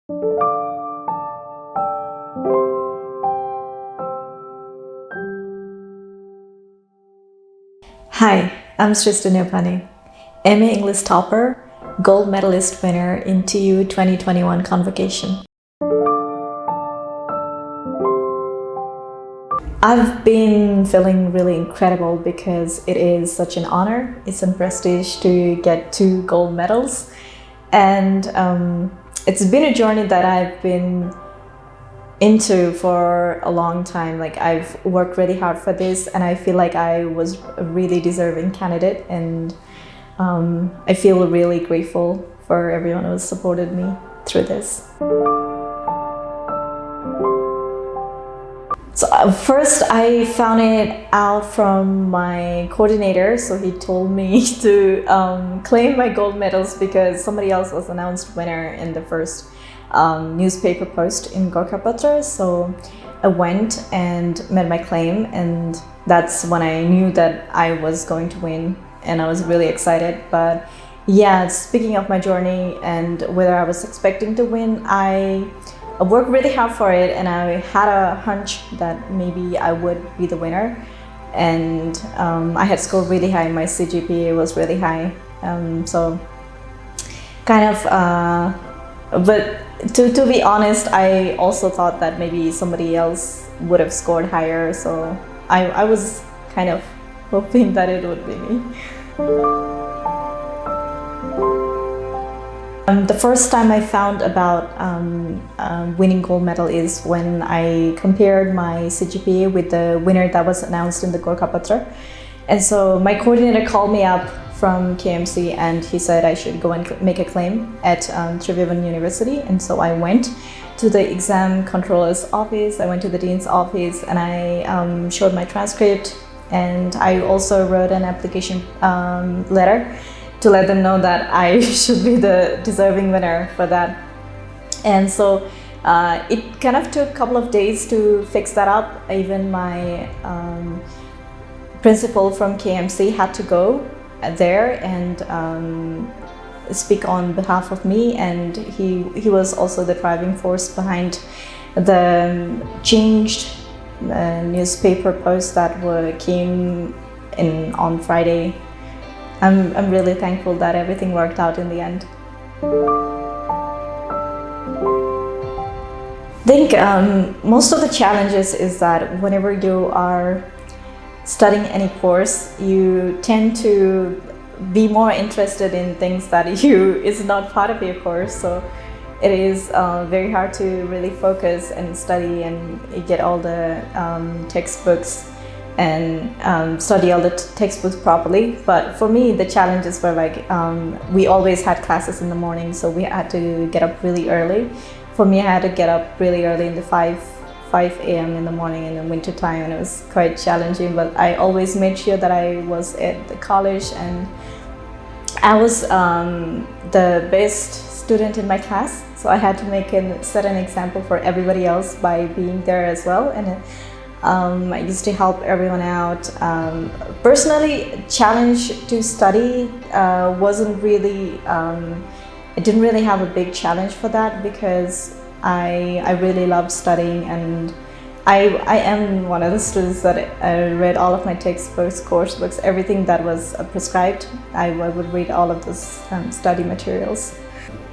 Hi, I'm Sristi Nyaupane, MA English topper, gold medalist winner in TU 2021 convocation. I've been feeling really incredible because it is such an honor, it's a prestige to get 2 gold medals, and it's been a journey that I've been into for a long time. Like, I've worked really hard for this, and I feel like I was a really deserving candidate, and I feel really grateful for everyone who has supported me through this. So first I found it out from my coordinator. So he told me to claim my gold medals because somebody else was announced winner in the first newspaper post in Gorkapatra. So I went and made my claim, and that's when I knew that I was going to win, and I was really excited. But yeah, speaking of my journey and whether I was expecting to win, I worked really hard for it, and I had a hunch that maybe I would be the winner. And I had scored really high. My CGPA was really high. So kind of, but to be honest, I also thought that maybe somebody else would have scored higher. So I was kind of hoping that it would be me. The first time I found about winning gold medal is when I compared my CGPA with the winner that was announced in the Gorkapatra. And so my coordinator called me up from KMC, and he said I should go and make a claim at Tribhuvan University. And so I went to the exam controller's office, I went to the dean's office, and I showed my transcript, and I also wrote an application letter to let them know that I should be the deserving winner for that. And so it kind of took a couple of days to fix that up. Even my principal from KMC had to go there and speak on behalf of me, and he was also the driving force behind the changed newspaper post that came in on Friday. I'm really thankful that everything worked out in the end. I think most of the challenges is that whenever you are studying any course, you tend to be more interested in things that is not part of your course. So it is very hard to really focus and study and get all the textbooks and study all the textbooks properly. But for me, the challenges were like, we always had classes in the morning, so we had to get up really early. For me, I had to get up really early in the 5 a.m. in the morning in the winter time, and it was quite challenging, but I always made sure that I was at the college, and I was the best student in my class, so I had to set an example for everybody else by being there as well. And I used to help everyone out. Personally, challenge to study wasn't really, I didn't really have a big challenge for that because I really loved studying, and I am one of the students that I read all of my textbooks, coursebooks, everything that was prescribed. I would read all of those study materials.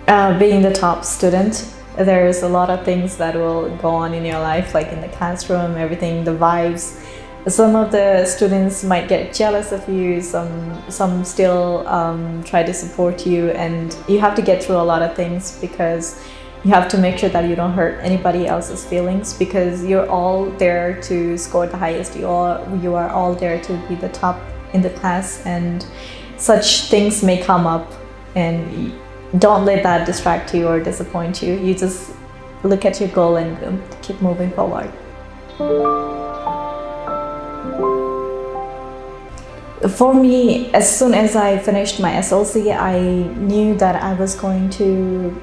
Being the top student, there's a lot of things that will go on in your life, like in the classroom, everything, the vibes. Some of the students might get jealous of you, some still try to support you, and you have to get through a lot of things because you have to make sure that you don't hurt anybody else's feelings, because you're all there to score the highest. You are all there to be the top in the class, and such things may come up, and don't let that distract you or disappoint you. You just look at your goal and keep moving forward. For me, as soon as I finished my SLC, I knew that I was going to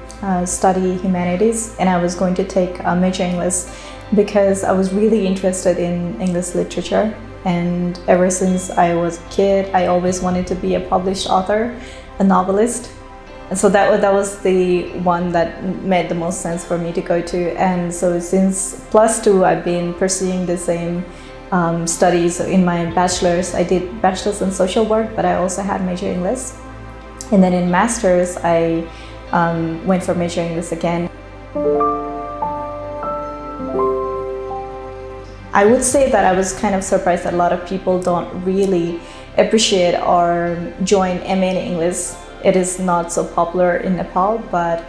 study humanities, and I was going to take a major English because I was really interested in English literature. And ever since I was a kid, I always wanted to be a published author, a novelist. So that was the one that made the most sense for me to go to. And so since +2, I've been pursuing the same studies. So in my bachelor's, I did bachelor's in social work, but I also had major English. And then in master's, I went for major English again. I would say that I was kind of surprised that a lot of people don't really appreciate or join MA in English. It is not so popular in Nepal, but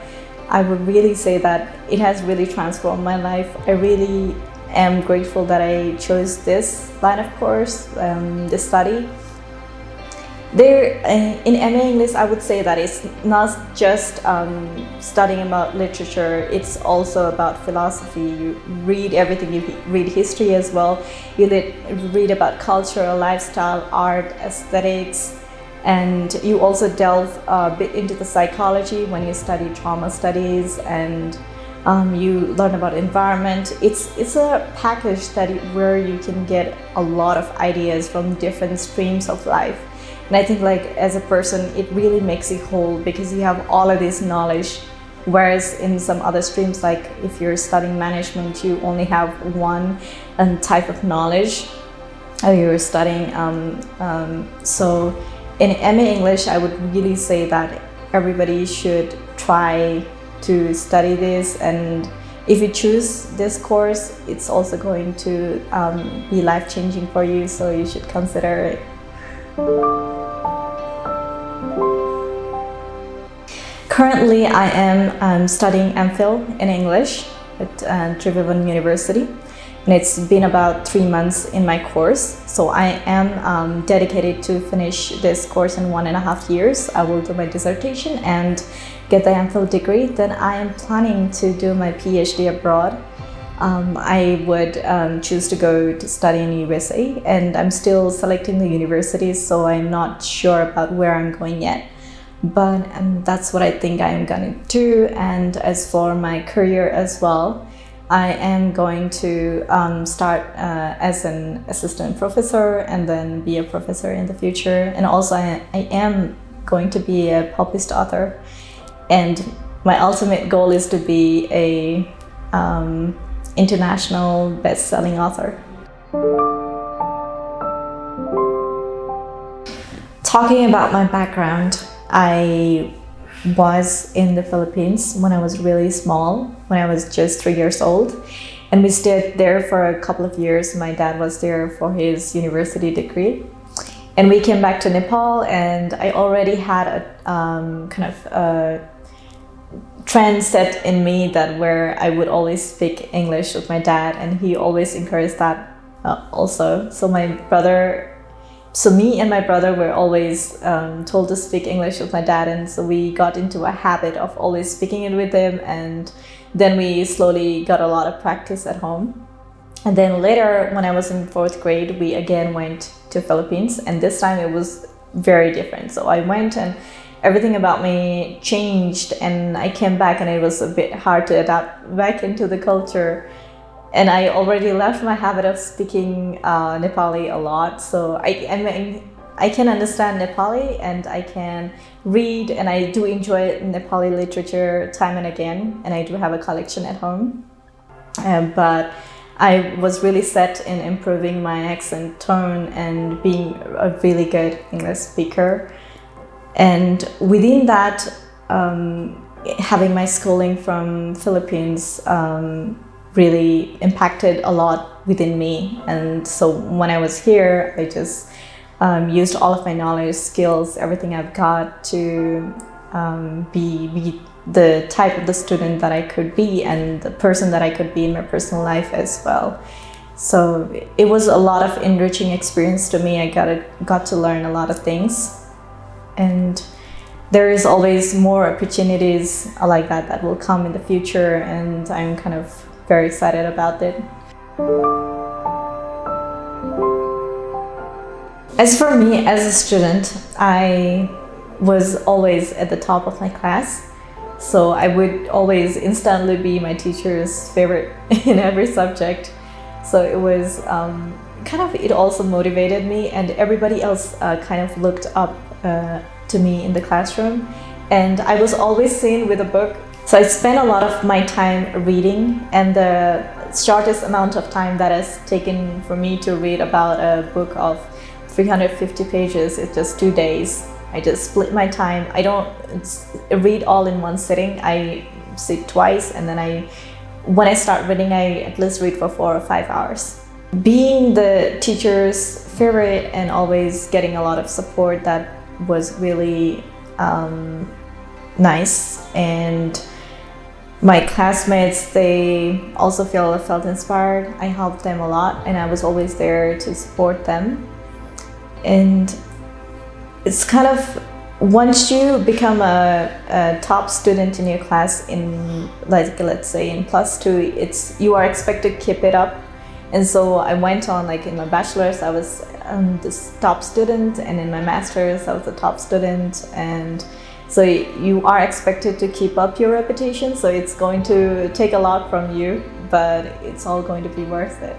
I would really say that it has really transformed my life. I really am grateful that I chose this line of course, this study. There, in MA English, I would say that it's not just studying about literature, it's also about philosophy. You read everything, you read history as well, you read about culture, lifestyle, art, aesthetics, and you also delve a bit into the psychology when you study trauma studies, and you learn about environment. It's a package where you can get a lot of ideas from different streams of life. And I think like as a person, it really makes you whole because you have all of this knowledge. Whereas in some other streams, like if you're studying management, you only have one type of knowledge you're studying. So in MA English, I would really say that everybody should try to study this. And if you choose this course, it's also going to be life-changing for you. So you should consider it. Currently, I am studying M.Phil in English at Tribhuvan University, and it's been about 3 months in my course. So I am dedicated to finish this course in 1.5 years. I will do my dissertation and get the M.Phil degree. Then I am planning to do my PhD abroad. I would choose to go to study in USA, and I'm still selecting the universities, so I'm not sure about where I'm going yet. But that's what I think I'm gonna do. And as for my career as well, I am going to start as an assistant professor and then be a professor in the future. And also I am going to be a published author. And my ultimate goal is to be a international best-selling author. Talking about my background, I was in the Philippines when I was really small, when I was just 3 years old. And we stayed there for a couple of years. My dad was there for his university degree. And we came back to Nepal, and I already had a kind of a trend set in me that where I would always speak English with my dad, and he always encouraged that also. So me and my brother were always told to speak English with my dad, and so we got into a habit of always speaking it with him, and then we slowly got a lot of practice at home. And then later, when I was in 4th grade, we again went to Philippines, and this time it was very different. So I went and everything about me changed, and I came back and it was a bit hard to adapt back into the culture. And I already left my habit of speaking Nepali a lot. So I can understand Nepali, and I can read, and I do enjoy Nepali literature time and again. And I do have a collection at home. But I was really set in improving my accent tone and being a really good English speaker. And within that, having my schooling from Philippines really impacted a lot within me. And so when I was here, I just used all of my knowledge, skills, everything I've got to be the type of the student that I could be and the person that I could be in my personal life as well. So it was a lot of enriching experience to me. I got to learn a lot of things, and there is always more opportunities like that will come in the future, and I'm kind of very excited about it. As for me as a student, I was always at the top of my class. So I would always instantly be my teacher's favorite in every subject. So it was it also motivated me, and everybody else kind of looked up to me in the classroom. and I was always seen with a book. So I spent a lot of my time reading, and the shortest amount of time that has taken for me to read about a book of 350 pages is just 2 days. I just split my time. I don't read all in one sitting. I sit twice, and then when I start reading, I at least read for 4 or 5 hours. Being the teacher's favorite and always getting a lot of support, that was really nice. And my classmates, they also felt inspired. I helped them a lot, and I was always there to support them. And it's kind of, once you become a top student in your class in, like, let's say in +2, you are expected to keep it up. And so I went on, like in my bachelor's, I was this top student, and in my master's, I was a top student. And so you are expected to keep up your reputation. So it's going to take a lot from you, but it's all going to be worth it.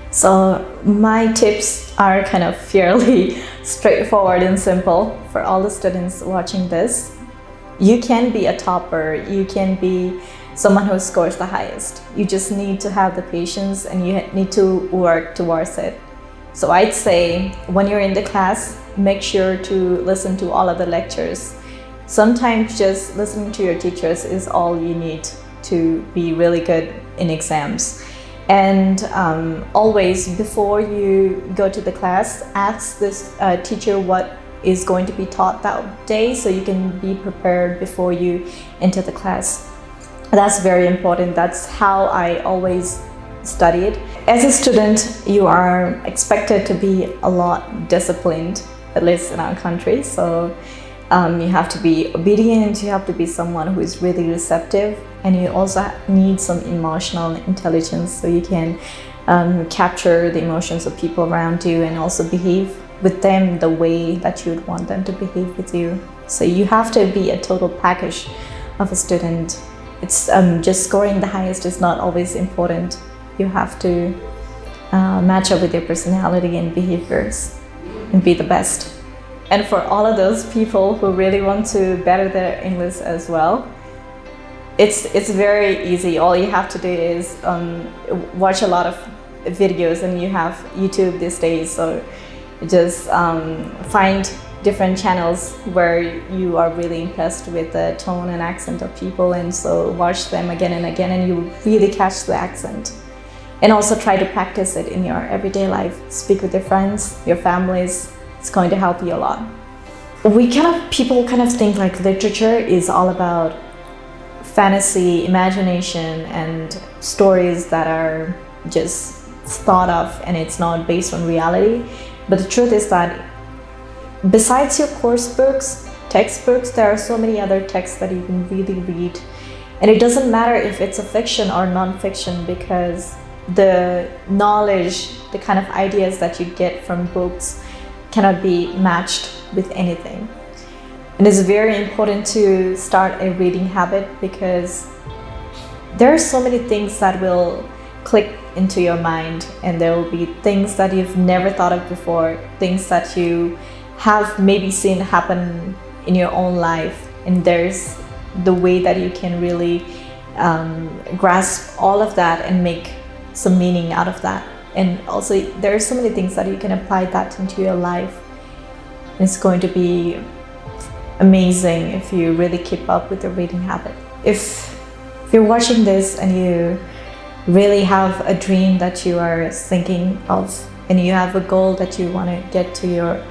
So my tips are kind of fairly straightforward and simple for all the students watching this. You can be a topper, you can be someone who scores the highest. You just need to have the patience, and you need to work towards it. So I'd say when you're in the class, make sure to listen to all of the lectures. Sometimes just listening to your teachers is all you need to be really good in exams. And always, before you go to the class, ask this teacher what is going to be taught that day, so you can be prepared before you enter the class. That's very important. That's how I always studied. As a student, you are expected to be a lot disciplined, at least in our country. So you have to be obedient, you have to be someone who is really receptive, and you also need some emotional intelligence, so you can capture the emotions of people around you and also behave with them the way that you would want them to behave with you. So you have to be a total package of a student. It's just scoring the highest is not always important. You have to match up with your personality and behaviors and be the best. And for all of those people who really want to better their English as well, it's very easy. All you have to do is watch a lot of videos, and you have YouTube these days, so just find different channels where you are really impressed with the tone and accent of people, and so watch them again and again, and you really catch the accent. And also try to practice it in your everyday life. Speak with your friends, your families. It's going to help you a lot. People kind of think like literature is all about fantasy, imagination, and stories that are just thought of, and it's not based on reality. But the truth is that besides your course books, textbooks, there are so many other texts that you can really read. And it doesn't matter if it's a fiction or non-fiction, because the knowledge, the kind of ideas that you get from books cannot be matched with anything. And it's very important to start a reading habit, because there are so many things that will click into your mind, and there will be things that you've never thought of before, things that you have maybe seen happen in your own life, and there's the way that you can really grasp all of that and make some meaning out of that. And also there are so many things that you can apply that into your life. It's going to be amazing if you really keep up with your reading habit. If you're watching this and you really have a dream that you are thinking of, and you have a goal that you want to get to your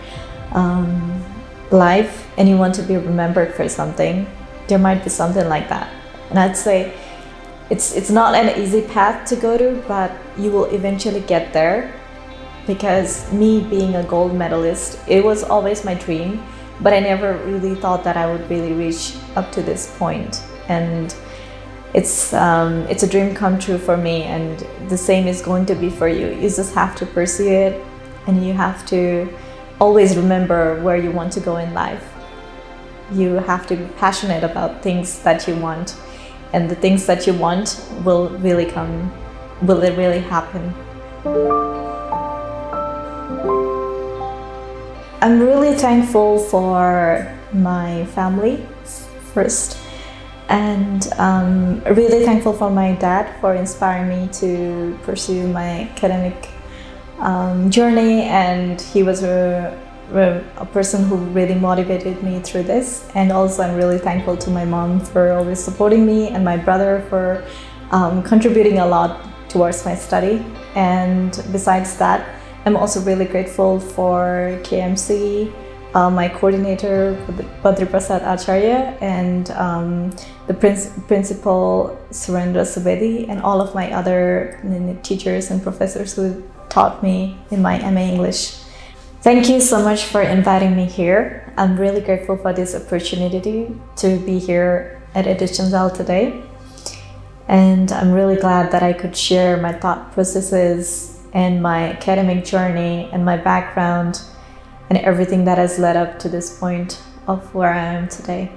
life, and you want to be remembered for something, there might be something like that. And I'd say it's not an easy path to go to, but you will eventually get there. Because me being a gold medalist, it was always my dream, but I never really thought that I would really reach up to this point. And it's a dream come true for me, and the same is going to be for you. You just have to pursue it, and you have to always remember where you want to go in life. You have to be passionate about things that you want, and the things that you want will really happen. I'm really thankful for my family first, and really thankful for my dad for inspiring me to pursue my academic journey, and he was a person who really motivated me through this. And also I'm really thankful to my mom for always supporting me, and my brother for contributing a lot towards my study. And besides that, I'm also really grateful for KMC, my coordinator, Prasad Acharya, and the principal Narendra, and all of my other teachers and professors who taught me in my MA English. Thank you so much for inviting me here. I'm really grateful for this opportunity to be here at Edusanjal today. And I'm really glad that I could share my thought processes and my academic journey and my background and everything that has led up to this point of where I am today.